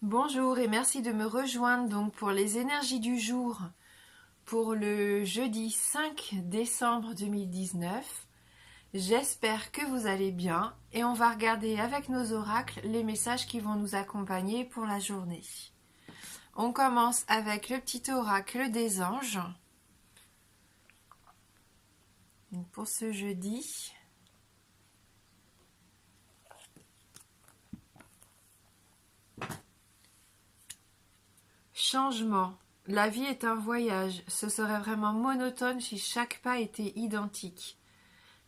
Bonjour et merci de me rejoindre donc pour les énergies du jour pour le jeudi 5 décembre 2019. J'espère que vous allez bien et on va regarder avec nos oracles les messages qui vont nous accompagner pour la journée. On commence avec le petit oracle des anges. Donc pour ce jeudi. Changement. La vie est un voyage. Ce serait vraiment monotone si chaque pas était identique.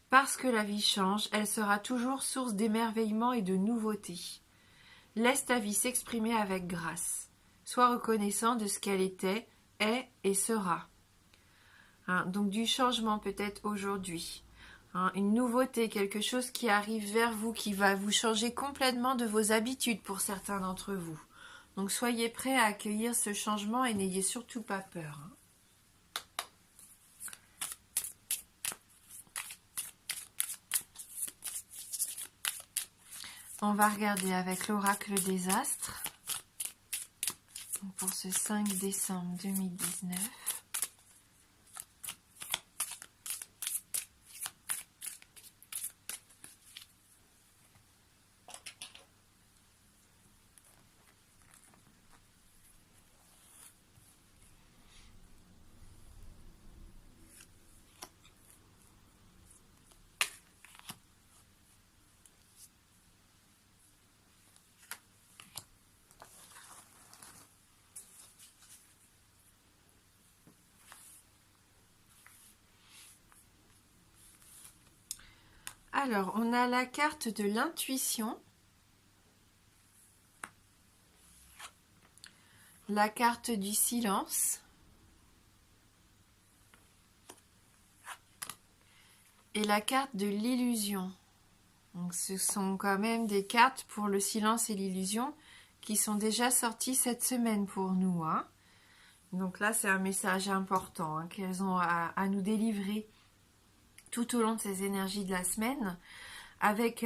Parce que la vie change, elle sera toujours source d'émerveillement et de nouveautés. Laisse ta vie s'exprimer avec grâce. Sois reconnaissant de ce qu'elle était, est et sera. Donc du changement peut-être aujourd'hui. Une nouveauté, quelque chose qui arrive vers vous, qui va vous changer complètement de vos habitudes pour certains d'entre vous. Donc soyez prêts à accueillir ce changement et n'ayez surtout pas peur. On va regarder avec l'oracle des astres pour ce 5 décembre 2019. Alors, on a la carte de l'intuition, la carte du silence et la carte de l'illusion. Donc, ce sont quand même des cartes pour le silence et l'illusion qui sont déjà sorties cette semaine pour nous. Donc là, c'est un message important qu'elles ont à nous délivrer tout au long de ces énergies de la semaine. Avec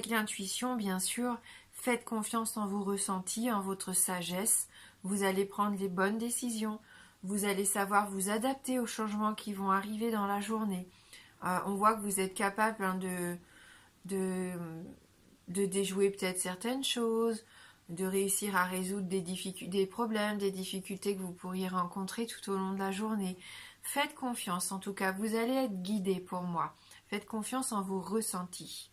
l'intuition, bien sûr, faites confiance en vos ressentis, en votre sagesse. Vous allez prendre les bonnes décisions. Vous allez savoir vous adapter aux changements qui vont arriver dans la journée. On voit que vous êtes capable de déjouer peut-être certaines choses, de réussir à résoudre des problèmes, des difficultés que vous pourriez rencontrer tout au long de la journée. Faites confiance, en tout cas, vous allez être guidé pour moi. Faites confiance en vos ressentis.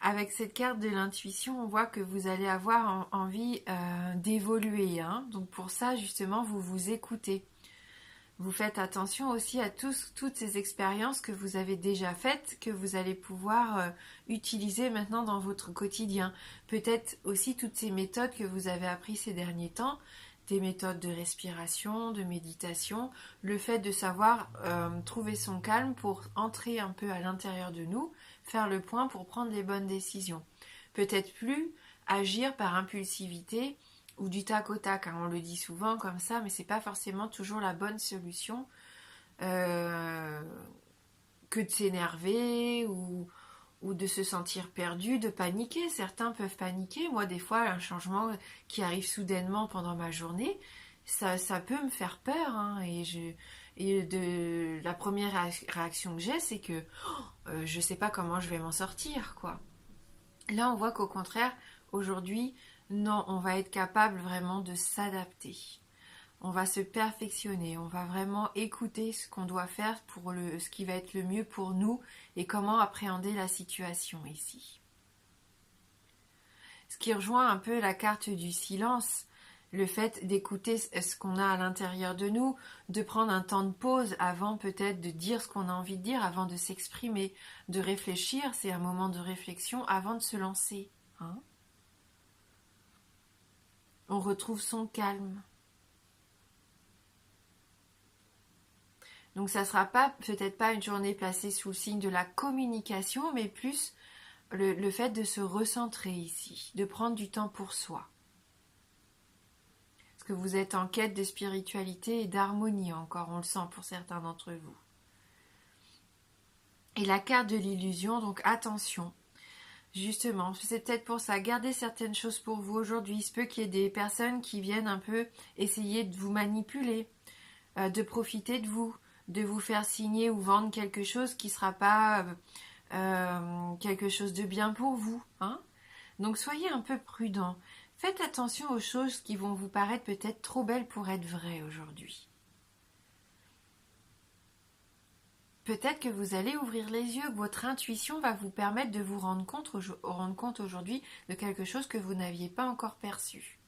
Avec cette carte de l'intuition, on voit que vous allez avoir envie d'évoluer. Donc pour ça, justement, vous vous écoutez. Vous faites attention aussi à toutes ces expériences que vous avez déjà faites, que vous allez pouvoir utiliser maintenant dans votre quotidien. Peut-être aussi toutes ces méthodes que vous avez apprises ces derniers temps, des méthodes de respiration, de méditation, le fait de savoir trouver son calme pour entrer un peu à l'intérieur de nous, faire le point pour prendre les bonnes décisions. Peut-être plus agir par impulsivité, ou du tac au tac, on le dit souvent comme ça, mais c'est pas forcément toujours la bonne solution que de s'énerver ou de se sentir perdu, de paniquer. Certains peuvent paniquer. Moi, des fois, un changement qui arrive soudainement pendant ma journée, ça peut me faire peur. Et la première réaction que j'ai, c'est que je sais pas comment je vais m'en sortir, quoi. Là, on voit qu'au contraire, aujourd'hui, non, on va être capable vraiment de s'adapter. On va se perfectionner, on va vraiment écouter ce qu'on doit faire pour ce qui va être le mieux pour nous et comment appréhender la situation ici. Ce qui rejoint un peu la carte du silence, le fait d'écouter ce qu'on a à l'intérieur de nous, de prendre un temps de pause avant peut-être de dire ce qu'on a envie de dire, avant de s'exprimer, de réfléchir, c'est un moment de réflexion avant de se lancer. On retrouve son calme. Donc ça ne sera peut-être pas une journée placée sous le signe de la communication, mais plus le fait de se recentrer ici, de prendre du temps pour soi. Parce que vous êtes en quête de spiritualité et d'harmonie encore, on le sent pour certains d'entre vous. Et la carte de l'illusion, donc attention. Justement, c'est peut-être pour ça. Gardez certaines choses pour vous aujourd'hui. Il se peut qu'il y ait des personnes qui viennent un peu essayer de vous manipuler, de profiter de vous faire signer ou vendre quelque chose qui ne sera pas quelque chose de bien pour vous. Hein. Donc soyez un peu prudent. Faites attention aux choses qui vont vous paraître peut-être trop belles pour être vraies aujourd'hui. Peut-être que vous allez ouvrir les yeux, que votre intuition va vous permettre de vous rendre compte aujourd'hui de quelque chose que vous n'aviez pas encore perçu.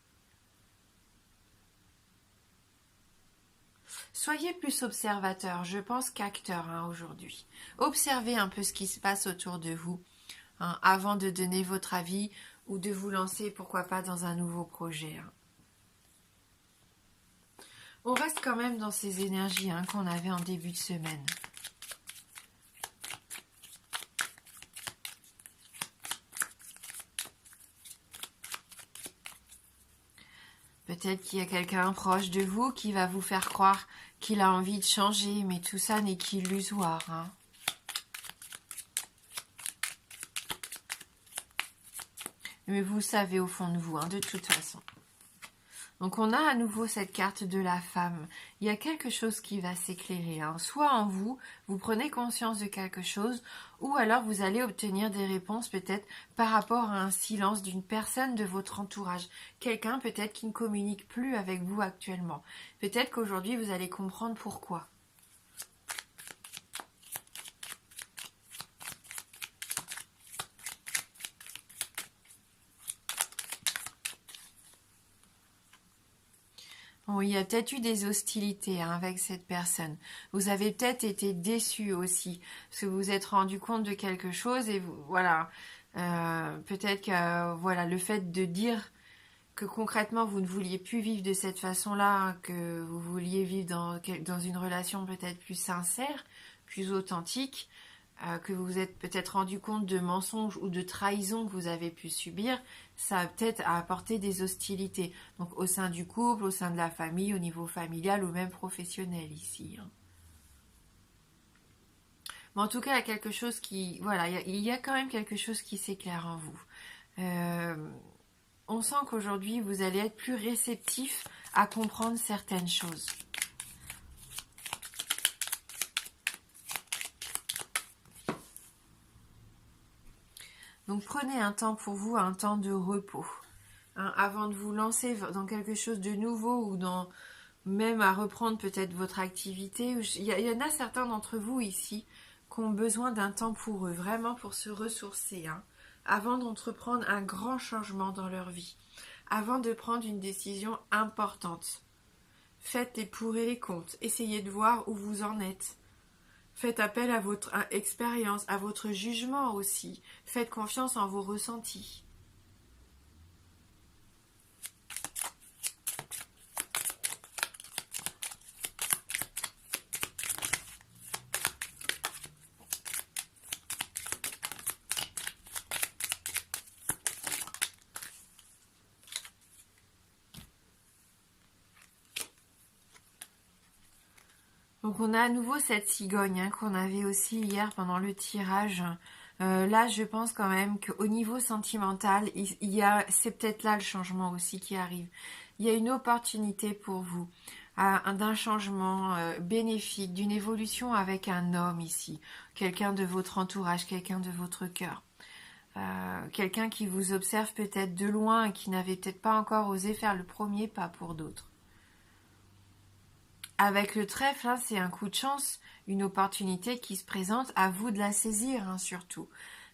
Soyez plus observateur, je pense qu'acteur aujourd'hui. Observez un peu ce qui se passe autour de vous avant de donner votre avis ou de vous lancer, pourquoi pas, dans un nouveau projet. On reste quand même dans ces énergies qu'on avait en début de semaine. Peut-être qu'il y a quelqu'un proche de vous qui va vous faire croire qu'il a envie de changer, mais tout ça n'est qu'illusoire. Mais vous le savez au fond de vous, de toute façon. Donc on a à nouveau cette carte de la femme. Il y a quelque chose qui va s'éclairer. Soit en vous, vous prenez conscience de quelque chose, ou alors vous allez obtenir des réponses peut-être par rapport à un silence d'une personne de votre entourage. Quelqu'un peut-être qui ne communique plus avec vous actuellement. Peut-être qu'aujourd'hui vous allez comprendre pourquoi. Bon, il y a peut-être eu des hostilités avec cette personne. Vous avez peut-être été déçu aussi, parce que vous vous êtes rendu compte de quelque chose et voilà. Peut-être que voilà, le fait de dire que concrètement vous ne vouliez plus vivre de cette façon-là, que vous vouliez vivre dans une relation peut-être plus sincère, plus authentique, que vous vous êtes peut-être rendu compte de mensonges ou de trahisons que vous avez pu subir, ça a peut-être apporté des hostilités. Donc au sein du couple, au sein de la famille, au niveau familial ou même professionnel ici. Mais en tout cas, il y a quelque chose qui... Voilà, il y a quand même quelque chose qui s'éclaire en vous. On sent qu'aujourd'hui, vous allez être plus réceptif à comprendre certaines choses. Donc prenez un temps pour vous, un temps de repos. Avant de vous lancer dans quelque chose de nouveau ou même à reprendre peut-être votre activité. Il y en a certains d'entre vous ici qui ont besoin d'un temps pour eux, vraiment pour se ressourcer, avant d'entreprendre un grand changement dans leur vie, avant de prendre une décision importante. Faites les pour et les contre, essayez de voir où vous en êtes. Faites appel à votre expérience, à votre jugement aussi. Faites confiance en vos ressentis. Donc on a à nouveau cette cigogne qu'on avait aussi hier pendant le tirage. Là, je pense quand même qu'au niveau sentimental, c'est peut-être là le changement aussi qui arrive. Il y a une opportunité pour vous d'un changement bénéfique, d'une évolution avec un homme ici, quelqu'un de votre entourage, quelqu'un de votre cœur. Quelqu'un qui vous observe peut-être de loin et qui n'avait peut-être pas encore osé faire le premier pas pour d'autres. Avec le trèfle, c'est un coup de chance, une opportunité qui se présente, à vous de la saisir surtout.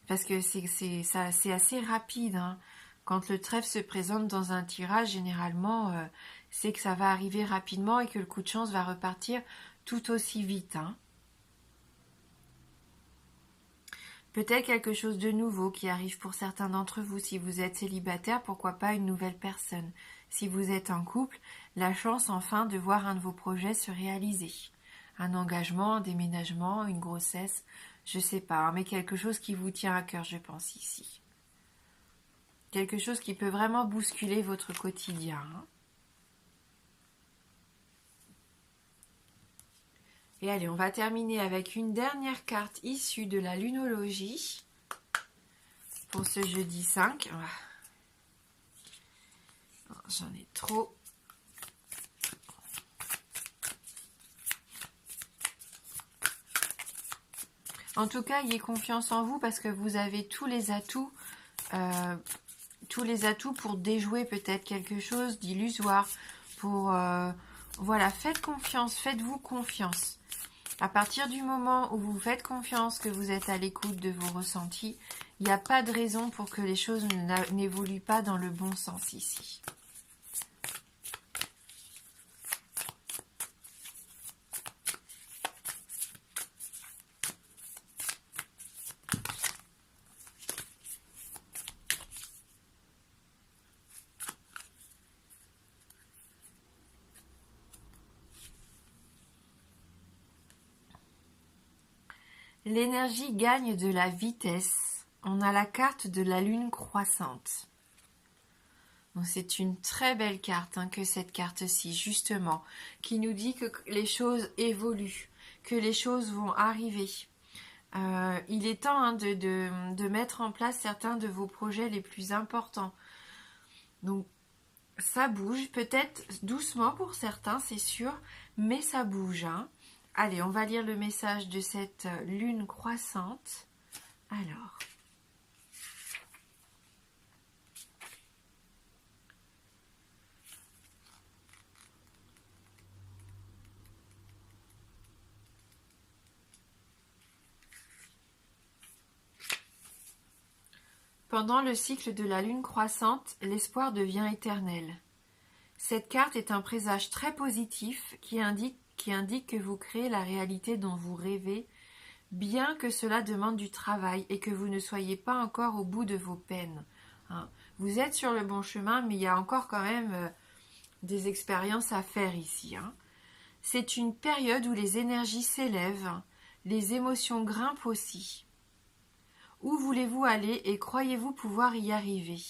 Parce que c'est assez rapide. Quand le trèfle se présente dans un tirage, généralement, c'est que ça va arriver rapidement et que le coup de chance va repartir tout aussi vite. Peut-être quelque chose de nouveau qui arrive pour certains d'entre vous. Si vous êtes célibataire, pourquoi pas une nouvelle personne. Si vous êtes en couple, la chance enfin de voir un de vos projets se réaliser. Un engagement, un déménagement, une grossesse, je sais pas, mais quelque chose qui vous tient à cœur, je pense ici. Quelque chose qui peut vraiment bousculer votre quotidien. Et allez, on va terminer avec une dernière carte issue de la lunologie pour ce jeudi 5. J'en ai trop. En tout cas, ayez confiance en vous parce que vous avez tous les atouts pour déjouer peut-être quelque chose d'illusoire. Voilà, faites confiance, faites-vous confiance. À partir du moment où vous faites confiance, que vous êtes à l'écoute de vos ressentis, il n'y a pas de raison pour que les choses n'évoluent pas dans le bon sens ici. L'énergie gagne de la vitesse. On a la carte de la lune croissante. C'est une très belle carte que cette carte-ci, justement, qui nous dit que les choses évoluent, que les choses vont arriver. Il est temps de mettre en place certains de vos projets les plus importants. Donc, ça bouge, peut-être doucement pour certains, c'est sûr, mais ça bouge. Allez, on va lire le message de cette lune croissante. Alors. Pendant le cycle de la lune croissante, l'espoir devient éternel. Cette carte est un présage très positif qui indique que vous créez la réalité dont vous rêvez, bien que cela demande du travail et que vous ne soyez pas encore au bout de vos peines. Vous êtes sur le bon chemin, mais il y a encore quand même des expériences à faire ici. C'est une période où les énergies s'élèvent, les émotions grimpent aussi. Où voulez-vous aller et croyez-vous pouvoir y arriver?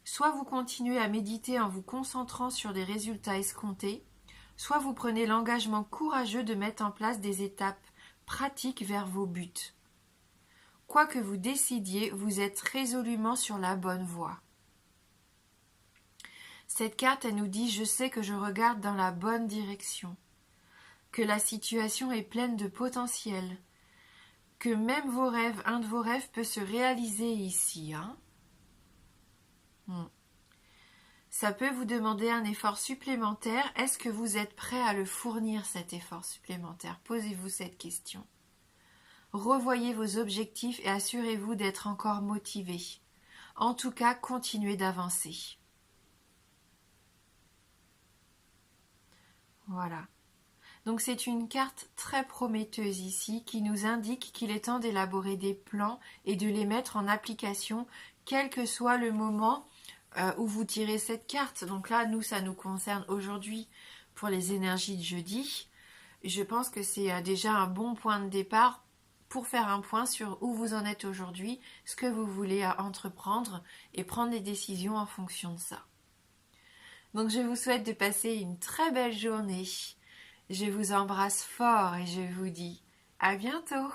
Soit vous continuez à méditer en vous concentrant sur des résultats escomptés, soit vous prenez l'engagement courageux de mettre en place des étapes pratiques vers vos buts. Quoi que vous décidiez, vous êtes résolument sur la bonne voie. Cette carte, elle nous dit « Je sais que je regarde dans la bonne direction », que la situation est pleine de potentiel, que même vos rêves, un de vos rêves peut se réaliser ici. Ça peut vous demander un effort supplémentaire. Est-ce que vous êtes prêt à le fournir, cet effort supplémentaire? Posez-vous cette question. Revoyez vos objectifs et assurez-vous d'être encore motivé. En tout cas, continuez d'avancer. Voilà. Donc c'est une carte très prometteuse ici qui nous indique qu'il est temps d'élaborer des plans et de les mettre en application, quel que soit le moment où vous tirez cette carte. Donc là, nous, ça nous concerne aujourd'hui pour les énergies de jeudi. Je pense que c'est déjà un bon point de départ pour faire un point sur où vous en êtes aujourd'hui, ce que vous voulez entreprendre et prendre des décisions en fonction de ça. Donc je vous souhaite de passer une très belle journée. Je vous embrasse fort et je vous dis à bientôt.